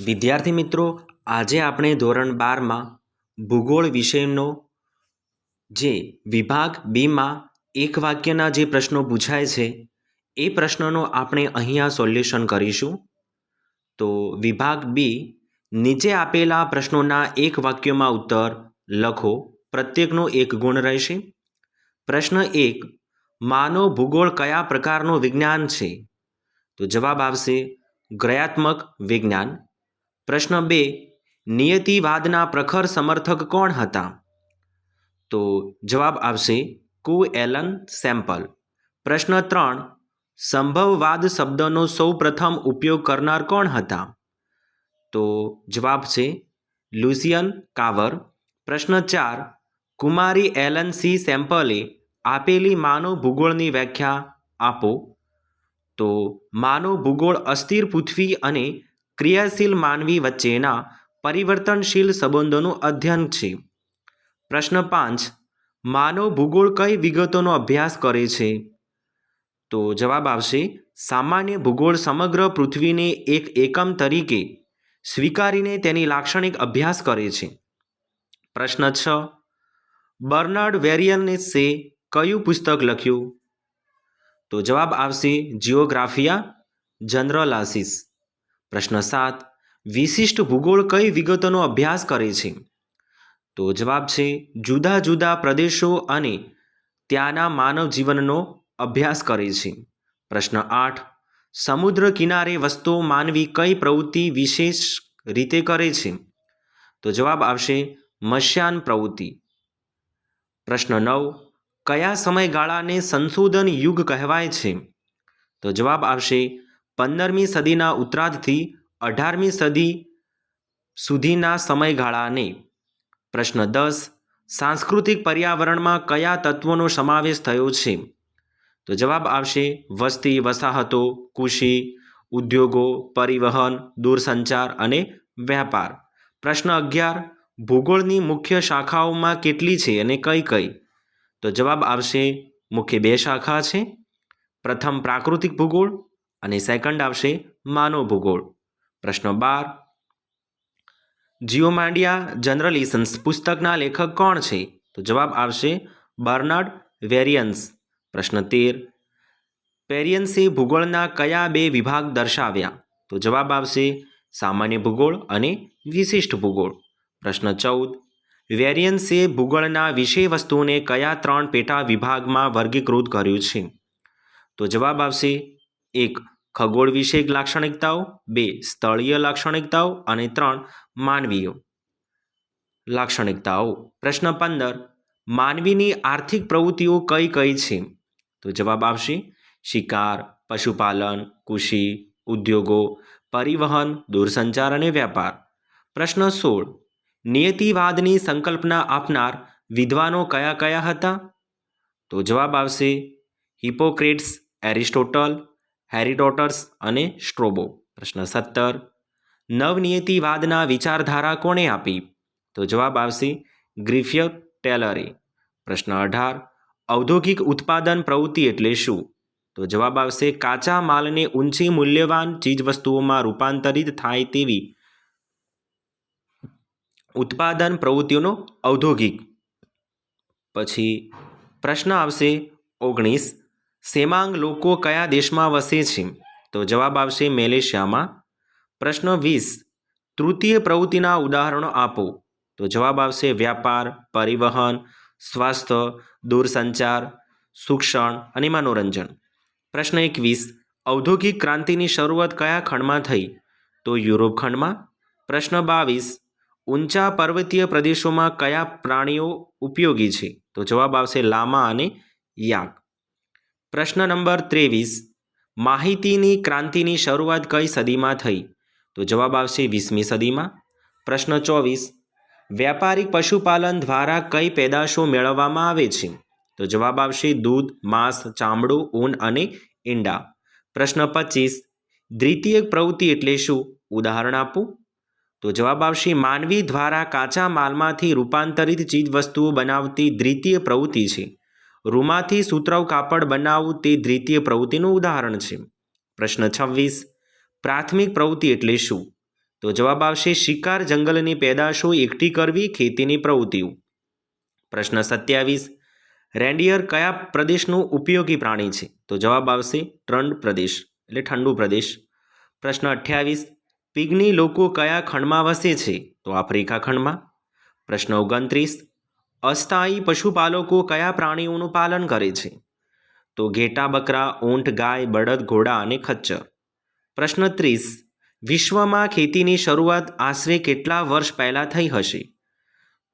વિદ્યાર્થી મિત્રો, આજે આપણે ધોરણ 12માં ભૂગોળ વિષયનો જે વિભાગ બીમાં એક વાક્યના જે પ્રશ્નો પૂછાય છે એ પ્રશ્નનો આપણે અહીંયા સોલ્યુશન કરીશું. તો વિભાગ બી, નીચે આપેલા પ્રશ્નોના એક વાક્યમાં ઉત્તર લખો. પ્રત્યેકનો એક ગુણ રહેશે. પ્રશ્ન 1, માનવ ભૂગોળ કયા પ્રકારનું વિજ્ઞાન છે? તો જવાબ આવશે ગ્રહાત્મક વિજ્ઞાન. પ્રશ્ન 2, નિયતિવાદના પ્રખર સમર્થક કોણ હતા? તો જવાબ આવશે કુ એલન સેમ્પલ. પ્રશ્ન 3, સંભવવાદ શબ્દનો સૌ પ્રથમ ઉપયોગ કરનાર કોણ હતા? તો જવાબ છે લ્યુસિયન કાવર. પ્રશ્ન 4, કુમારી એલન સી સેમ્પલે આપેલી માનવ ભૂગોળની વ્યાખ્યા આપો. તો માનવ ભૂગોળ અસ્થિર પૃથ્વી અને ક્રિયાશીલ માનવી વચ્ચેના પરિવર્તનશીલ સંબંધોનું અધ્યયન છે. પ્રશ્ન 5, માનવ ભૂગોળ કઈ વિગતોનો અભ્યાસ કરે છે? તો જવાબ આવશે સામાન્ય ભૂગોળ સમગ્ર પૃથ્વીને એક એકમ તરીકે સ્વીકારીને તેની લાક્ષણિક અભ્યાસ કરે છે. પ્રશ્ન 6, બર્નાર્ડ વેરિયન્સે કયું પુસ્તક લખ્યું? તો જવાબ આવશે જિયોગ્રાફિયા જનરલાસિસ. પ્રશ્ન 7, વિશિષ્ટ ભૂગોળ કઈ વિગતોનો અભ્યાસ કરે છે? તો જવાબ છે જુદા જુદા પ્રદેશો અને ત્યાંના માનવ જીવનનો અભ્યાસ કરે છે. પ્રશ્ન 8, સમુદ્ર કિનારે વસતો માનવી કઈ પ્રવૃત્તિ વિશેષ રીતે કરે છે? તો જવાબ આવશે મત્સ્યાન પ્રવૃત્તિ. પ્રશ્ન 9, કયા સમયગાળાને સંશોધન યુગ કહેવાય છે? તો જવાબ આવશે 15મી સદીના ઉત્તરાર્ધથી 18મી સદી સુધીના સમયગાળાને. પ્રશ્ન 10, સાંસ્કૃતિક પર્યાવરણમાં કયા તત્વોનો સમાવેશ થયો છે? તો જવાબ આવશે વસ્તી, વસાહતો, કૃષિ, ઉદ્યોગો, પરિવહન, દૂરસંચાર અને વ્યાપાર. પ્રશ્ન 11, ભૂગોળની મુખ્ય શાખાઓમાં કેટલી છે અને કઈ કઈ? તો જવાબ આવશે મુખ્ય 2 શાખા છે. પ્રથમ પ્રાકૃતિક ભૂગોળ અને સેકન્ડ આવશે માનવ ભૂગોળ. પ્રશ્ન 12, જિયોમાંડિયા જનરલિસન્સ પુસ્તકના લેખક કોણ છે? તો જવાબ આવશે બર્નાર્ડ વેરિયન્સ. પ્રશ્ન 13, પેરિયન્સે ભૂગોળના કયા 2 વિભાગ દર્શાવ્યા? તો જવાબ આવશે સામાન્ય ભૂગોળ અને વિશિષ્ટ ભૂગોળ. પ્રશ્ન 14, વેરિયન્સે ભૂગોળના વિષય વસ્તુઓને કયા 3 પેટા વિભાગમાં વર્ગીકૃત કર્યું છે? તો જવાબ આવશે 1, ખગોળ વિષયક લાક્ષણિકતાઓ, 2, સ્થળીય લાક્ષણિકતાઓ અને 3, માનવીય લાક્ષણિકતાઓ. પ્રશ્ન 15, માનવીની આર્થિક પ્રવૃત્તિઓ કઈ કઈ છે? તો જવાબ આવશે શિકાર, પશુપાલન, કૃષિ, ઉદ્યોગો, પરિવહન, દૂરસંચાર અને વ્યાપાર. પ્રશ્ન 16, નિયતિવાદની સંકલ્પના આપનાર વિદ્વાનો કયા કયા હતા? તો જવાબ આવશે હિપોક્રેટ્સ, એરિસ્ટોટલ, હેરોડોટસ અને સ્ટ્રોબો. પ્રશ્ન 17, નવનિયતિવાદના વિચારધારા કોણે આપી? તો જવાબ આવશે ગ્રિફિથ ટેલરે. પ્રશ્ન 18, ઔદ્યોગિક ઉત્પાદન પ્રવૃત્તિ એટલે શું? તો જવાબ આવશે કાચા માલને ઊંચી મૂલ્યવાન ચીજવસ્તુઓમાં રૂપાંતરિત થાય તેવી ઉત્પાદન પ્રવૃત્તિઓનો ઔદ્યોગિક. પછી પ્રશ્ન આવશે 19, સેમાંગ લોકો કયા દેશમાં વસે છે? તો જવાબ આવશે મેલેશિયામાં. પ્રશ્ન 20, તૃતીય પ્રવૃત્તિના ઉદાહરણો આપો. તો જવાબ આવશે વ્યાપાર, પરિવહન, સ્વાસ્થ્ય, દૂરસંચાર, શિક્ષણ અને મનોરંજન. પ્રશ્ન 21, ઔદ્યોગિક ક્રાંતિની શરૂઆત કયા ખંડમાં થઈ? તો યુરોપ ખંડમાં. પ્રશ્ન 22, ઊંચા પર્વતીય પ્રદેશોમાં કયા પ્રાણીઓ ઉપયોગી છે? તો જવાબ આવશે લામા અને યાક. પ્રશ્ન નંબર 23, માહિતીની ક્રાંતિની શરૂઆત કઈ સદીમાં થઈ? તો જવાબ આવશે 20મી સદીમાં. પ્રશ્ન 24, વ્યાપારિક પશુપાલન દ્વારા કઈ પેદાશો મેળવવામાં આવે છે? તો જવાબ આવશે દૂધ, માંસ, ચામડું, ઊન અને ઈંડા. પ્રશ્ન 25, દ્વિતીયક પ્રવૃત્તિ એટલે શું? ઉદાહરણ આપો. તો જવાબ આવશે માનવી દ્વારા કાચા માલમાંથી રૂપાંતરિત ચીજવસ્તુઓ બનાવતી દ્વિતીય પ્રવૃત્તિ છે. રૂમાંથી સુતરાઉ કાપડ બનાવવું તે દ્વિતીય પ્રવૃત્તિનું ઉદાહરણ છે. પ્રશ્ન 26, પ્રાથમિક પ્રવૃત્તિ એટલે શું? તો જવાબ આવશે શિકાર, જંગલની પેદાશો એકઠી કરવી, ખેતીની પ્રવૃત્તિઓ. પ્રશ્ન 27, રેન્ડિયર કયા પ્રદેશનું ઉપયોગી પ્રાણી છે? તો જવાબ આવશે ટ્રન્ડ પ્રદેશ એટલે ઠંડુ પ્રદેશ. પ્રશ્ન 28, પિગ્મી લોકો કયા ખંડમાં વસે છે? તો આફ્રિકા ખંડમાં. પ્રશ્ન 29, અસ્થાયી પશુપાલકો કયા પ્રાણીઓનું પાલન કરે છે? તો ઘેટા, બકરા, ઊંટ, ગાય, બળદ, ઘોડા અને ખચ્ચર. પ્રશ્ન 30, વિશ્વમાં ખેતીની શરૂઆત આશરે કેટલા વર્ષ પહેલાં થઈ હશે?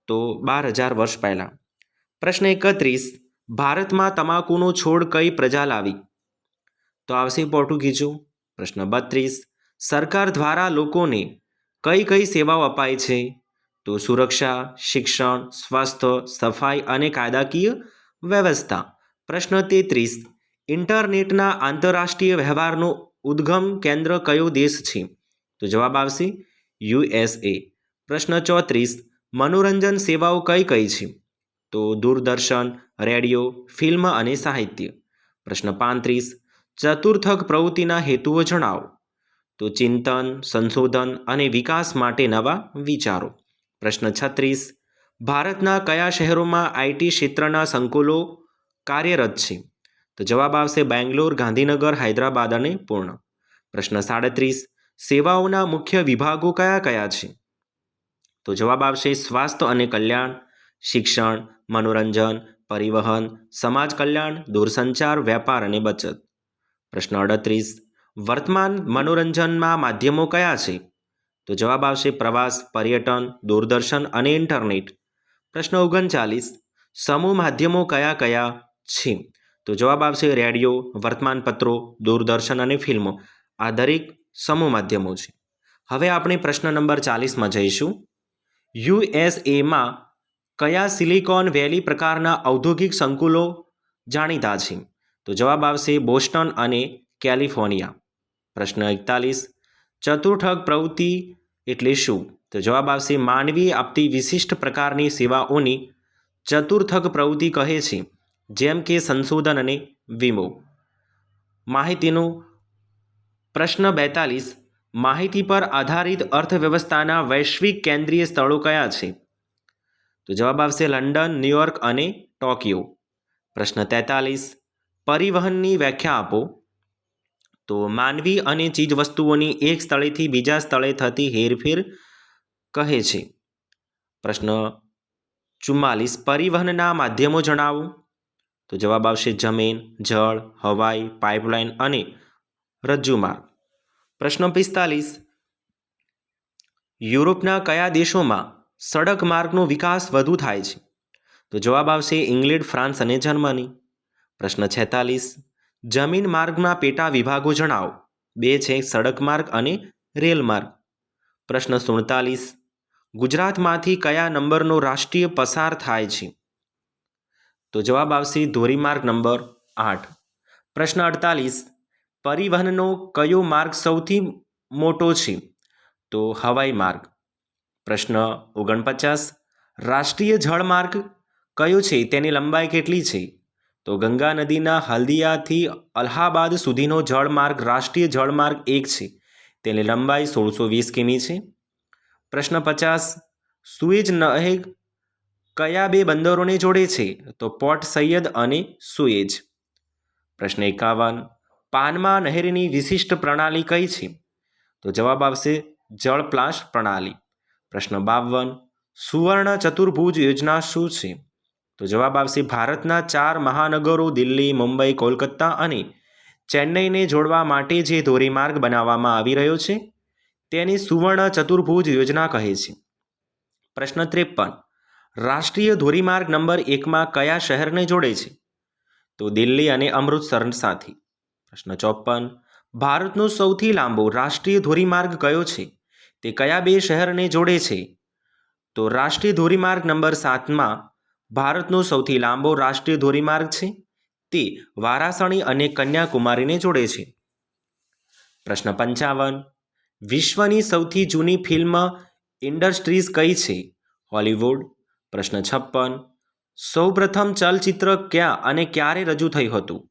તો 12,000 વર્ષ પહેલાં. પ્રશ્ન 31, ભારતમાં તમાકુનો છોડ કઈ પ્રજા લાવી? તો આવશે પોર્ટુગીઝો. પ્રશ્ન 32, સરકાર દ્વારા લોકોને કઈ કઈ સેવાઓ અપાય છે? તો સુરક્ષા, શિક્ષણ, સ્વાસ્થ્ય, સફાઈ અને કાયદાકીય વ્યવસ્થા. પ્રશ્ન 33, ઇન્ટરનેટના આંતરરાષ્ટ્રીય વ્યવહારનો ઉદ્ગમ કેન્દ્ર કયો દેશ છે? તો જવાબ આવશે USA. પ્રશ્ન 34, મનોરંજન સેવાઓ કઈ કઈ છે? તો દૂરદર્શન, રેડિયો, ફિલ્મ અને સાહિત્ય. પ્રશ્ન 35, ચતુર્થક પ્રવૃત્તિના હેતુઓ જણાવો. તો ચિંતન, સંશોધન અને વિકાસ માટે નવા વિચારો. પ્રશ્ન 36, ભારતના કયા શહેરોમાં આઈટી ક્ષેત્રના સંકુલો કાર્યરત છે? તો જવાબ આવશે બેંગ્લોર, ગાંધીનગર, હૈદરાબાદ અને પૂર્ણ. પ્રશ્ન 37, સેવાઓના મુખ્ય વિભાગો કયા કયા છે? તો જવાબ આવશે સ્વાસ્થ્ય અને કલ્યાણ, શિક્ષણ, મનોરંજન, પરિવહન, સમાજ કલ્યાણ, દૂરસંચાર, વેપાર અને બચત. પ્રશ્ન 38, વર્તમાન મનોરંજનમાં માધ્યમો કયા છે? તો જવાબ આવશે પ્રવાસ, પર્યટન, દૂરદર્શન અને ઇન્ટરનેટ. પ્રશ્ન 39, સમૂહ માધ્યમો કયા કયા છે? તો જવાબ આવશે રેડિયો, વર્તમાનપત્રો, દૂરદર્શન અને ફિલ્મો. આ દરેક સમૂહ માધ્યમો છે. હવે આપણે પ્રશ્ન નંબર 40માં જઈશું. યુએસએમાં કયા સિલિકોન વેલી પ્રકારના ઔદ્યોગિક સંકુલો જાણીતા છે? તો જવાબ આવશે બોસ્ટન અને કેલિફોર્નિયા. પ્રશ્ન 41, ચતુર્થક પ્રવૃત્તિ એટલે શું? તો જવાબ આવશે માનવી આપતી વિશિષ્ટ પ્રકારની સેવાઓની ચતુર્થક પ્રવૃત્તિ કહે છે, જેમ કે સંશોધન અને વીમો. માહિતીનું. પ્રશ્ન 42, માહિતી પર આધારિત અર્થવ્યવસ્થાના વૈશ્વિક કેન્દ્રીય સ્થળો કયા છે? તો જવાબ આવશે લંડન, ન્યૂયોર્ક અને ટોક્યો. પ્રશ્ન 43, પરિવહનની વ્યાખ્યા આપો. તો માનવી અને ચીજવસ્તુઓની એક સ્થળેથી બીજા સ્થળે થતી હેરફેર કહે છે. પ્રશ્ન 44, પરિવહનના માધ્યમો જણાવો. તો જવાબ આવશે જમીન, જળ, હવાઈ, પાઇપલાઇન અને રજ્જુમાર્ગ. પ્રશ્ન 45, યુરોપના કયા દેશોમાં સડક માર્ગનો વિકાસ વધુ થાય છે? તો જવાબ આવશે ઇંગ્લેન્ડ, ફ્રાન્સ અને જર્મની. પ્રશ્ન 46, જમીન માર્ગના પેટા વિભાગો જણાવો. 2 છે, સડક માર્ગ અને રેલ માર્ગ. પ્રશ્ન 47, ગુજરાતમાંથી કયા નંબરનો રાષ્ટ્રીય પસાર થાય છે? તો જવાબ આવશે ધોરીમાર્ગ નંબર 8. પ્રશ્ન 48, પરિવહનનો કયો માર્ગ સૌથી મોટો છે? તો હવાઈ માર્ગ. પ્રશ્ન 49, રાષ્ટ્રીય જળમાર્ગ કયો છે? તેની લંબાઈ કેટલી છે? તો ગંગા નદીના હલ્દિયાથી અલ્હાબાદ સુધીનો જળમાર્ગ રાષ્ટ્રીય જળમાર્ગ 1 છે. તેની લંબાઈ 1620 કિમી છે. પ્રશ્ન 50, સુએજ નહેર કયા 2 બંદરોને જોડે છે? તો પોર્ટ સૈયદ અને સુએજ. પ્રશ્ન 51, પાનમા નહેરની વિશિષ્ટ પ્રણાલી કઈ છે? તો જવાબ આવશે જળપ્લાશ પ્રણાલી. પ્રશ્ન 52, સુવર્ણ ચતુર્ભુજ યોજના શું છે? તો જવાબ આવશે ભારતના 4 મહાનગરો દિલ્હી, મુંબઈ, કોલકાતા અને ચેન્નઈને જોડવા માટે જે ધોરીમાર્ગ બનાવવામાં આવી રહ્યો છે તેને સુવર્ણ ચતુર્ભુજ યોજના કહે છે. પ્રશ્ન 53, રાષ્ટ્રીય ધોરીમાર્ગ નંબર 1માં કયા શહેરને જોડે છે? તો દિલ્હી અને અમૃતસર સાથે. પ્રશ્ન 54, ભારતનો સૌથી લાંબો રાષ્ટ્રીય ધોરીમાર્ગ કયો છે? તે કયા 2 શહેરને જોડે છે? તો રાષ્ટ્રીય ધોરીમાર્ગ નંબર 7માં ભારતનો સૌથી લાંબો રાષ્ટ્રીય ધોરીમાર્ગ છે. તે વારાણસી અને કન્યાકુમારીને જોડે છે. પ્રશ્ન 55, વિશ્વની સૌથી જૂની ફિલ્મ ઇન્ડસ્ટ્રીઝ કઈ છે? હોલિવૂડ. પ્રશ્ન 56, સૌપ્રથમ ચલચિત્ર ક્યાં અને ક્યારે રજૂ થયું હતું?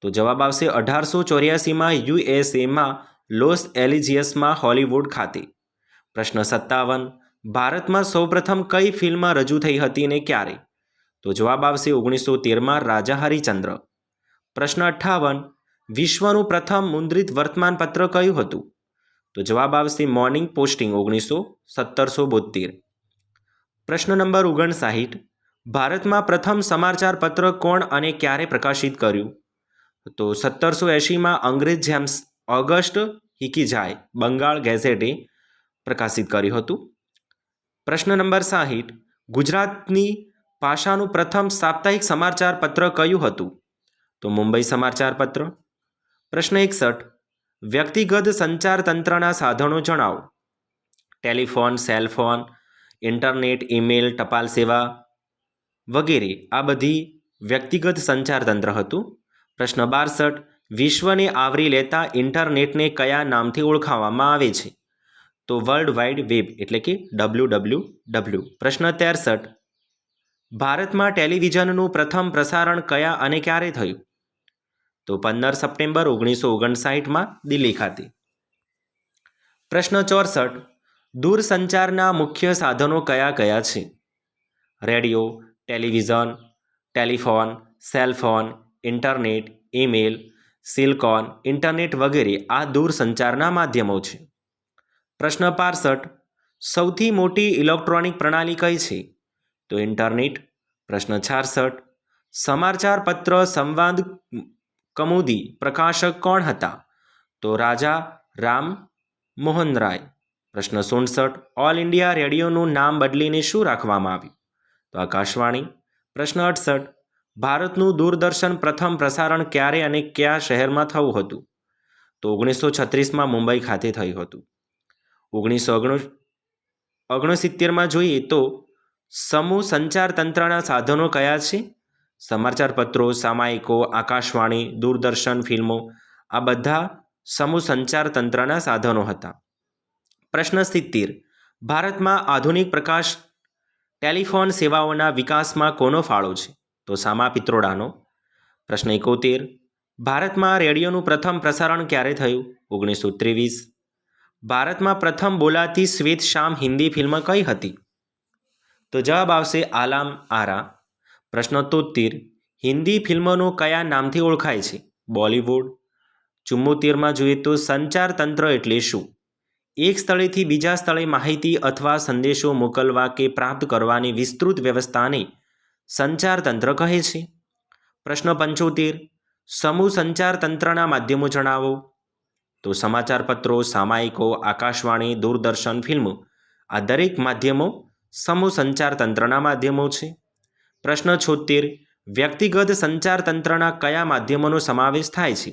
તો જવાબ આવશે 1884માં યુએસએમાં લોસ એલિજિયસમાં હોલિવૂડ ખાતે. પ્રશ્ન 57, ભારતમાં સૌપ્રથમ કઈ ફિલ્મ રજૂ થઈ હતી ને ક્યારે? તો જવાબ આવશે 1913માં રાજા હરિચંદ્ર. પ્રશ્ન 58, વિશ્વનું પ્રથમ મુદ્રિત વર્તમાનપત્ર કયું હતું? તો જવાબ આવશે મોર્નિંગ પોસ્ટિંગ 1772. પ્રશ્ન નંબર 59, ભારતમાં પ્રથમ સમાચાર પત્ર કોણ અને ક્યારે પ્રકાશિત કર્યું? તો 1780માં અંગ્રેજ જેમ્સ ઓગસ્ટ હિકીજાએ બંગાળ ગેઝેટે પ્રકાશિત કર્યું હતું. પ્રશ્ન નંબર 60, ગુજરાતની ભાષાનું પ્રથમ સાપ્તાહિક સમાચાર પત્ર કયું હતું? તો મુંબઈ સમાચાર પત્ર. પ્રશ્ન 61, વ્યક્તિગત સંચાર તંત્રના સાધનો જણાવો. ટેલિફોન, સેલફોન, ઇન્ટરનેટ, ઈમેલ, ટપાલ સેવા વગેરે આ બધી વ્યક્તિગત સંચાર તંત્ર હતું. પ્રશ્ન 62, વિશ્વને આવરી લેતા ઇન્ટરનેટને કયા નામથી ઓળખાવવામાં આવે છે? તો વર્લ્ડ વાઇડ વેબ એટલે કે WWW. પ્રશ્ન 63, ભારતમાં ટેલિવિઝનનું પ્રથમ પ્રસારણ કયા અને ક્યારે થયું? તો 15 સપ્ટેમ્બર 1959માં દિલ્હી ખાતે. પ્રશ્ન 64, દૂરસંચારના મુખ્ય સાધનો કયા કયા છે? Radio, television, telephone, cellphone, internet, email, silicon, internet વગેરે આ દૂરસંચારના માધ્યમો છે. પ્રશ્ન 65, સૌથી મોટી ઇલેક્ટ્રોનિક પ્રણાલી કઈ છે? તો ઇન્ટરનેટ. પ્રશ્ન 66, સમાચાર પત્ર સંવાદ કૌમુદી પ્રકાશક કોણ હતા? તો રાજા રામ મોહન રાય. પ્રશ્ન 67, ઓલ ઇન્ડિયા રેડિયોનું નામ બદલીને શું રાખવામાં આવ્યું? તો આકાશવાણી. પ્રશ્ન 68, ભારતનું દૂરદર્શન પ્રથમ પ્રસારણ ક્યારે અને કયા શહેરમાં થયું હતું? તો 1936માં મુંબઈ ખાતે થયું હતું. 1969માં જોઈએ તો સમૂહ સંચાર તંત્રના સાધનો કયા છે? સમાચાર પત્રો, સામાયિકો, આકાશવાણી, દૂરદર્શન, ફિલ્મો આ બધા સમૂહ સંચાર તંત્રના સાધનો હતા. પ્રશ્ન 70, ભારતમાં આધુનિક પ્રકાશ ટેલિફોન સેવાઓના વિકાસમાં કોનો ફાળો છે? તો સામા પિત્રોડાનો. પ્રશ્ન 71, ભારતમાં રેડિયોનું પ્રથમ પ્રસારણ ક્યારે થયું? 1923. ભારતમાં પ્રથમ બોલાતી શ્વેત શામ હિન્દી ફિલ્મ કઈ હતી? તો જવાબ આવશે આલામ આરા. પ્રશ્ન 73, હિન્દી ફિલ્મનો કયા નામથી ઓળખાય છે? બોલિવૂડ. 74માં જોઈએ તો સંચાર તંત્ર એટલે શું? એક સ્થળેથી બીજા સ્થળે માહિતી અથવા સંદેશો મોકલવા કે પ્રાપ્ત કરવાની વિસ્તૃત વ્યવસ્થાને સંચાર તંત્ર કહે છે. પ્રશ્ન 75, સમૂહ સંચાર તંત્રના માધ્યમો જણાવો. તો સમાચાર પત્રો, સામાયિકો, આકાશવાણી, દૂરદર્શન, ફિલ્મો આ દરેક માધ્યમો સમૂહ સંચાર તંત્રના માધ્યમો છે. પ્રશ્ન 76, વ્યક્તિગત સંચાર તંત્રના કયા માધ્યમોનો સમાવેશ થાય છે?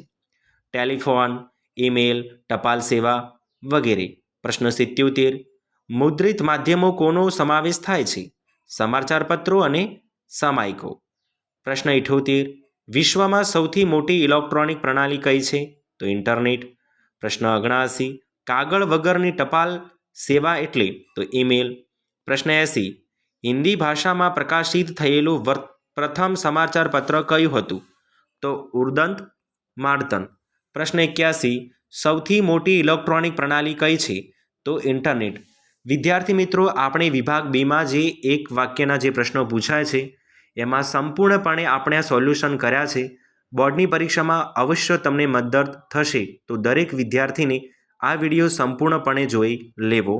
ટેલિફોન, ઈમેલ, ટપાલ સેવા વગેરે. પ્રશ્ન 77, મુદ્રિત માધ્યમો કોનો સમાવેશ થાય છે? સમાચાર પત્રો અને સામાયિકો. પ્રશ્ન 78, વિશ્વમાં સૌથી મોટી ઇલેક્ટ્રોનિક પ્રણાલી કઈ છે? તો ઇન્ટરનેટ. પ્રશ્ન 79, કાગળ વગરની ટપાલ સેવા એટલે તો ઈમેલ. પ્રશ્ન 80, હિન્દી ભાષામાં પ્રકાશિત થયેલું પ્રથમ સમાચાર પત્ર કયું હતું? તો ઉર્દંત માર્તન. પ્રશ્ન 81, સૌથી મોટી ઇલેક્ટ્રોનિક પ્રણાલી કઈ છે? તો ઇન્ટરનેટ. વિદ્યાર્થી મિત્રો, આપણે વિભાગ 2માં જે એક વાક્યના જે પ્રશ્નો પૂછાય છે એમાં સંપૂર્ણપણે આપણે આ સોલ્યુશન કર્યા છે. બોર્ડની પરીક્ષામાં અવશ્ય તમને મદદ થશે તો દરેક વિદ્યાર્થીને આ વિડીયો સંપૂર્ણપણે જોઈ લેવો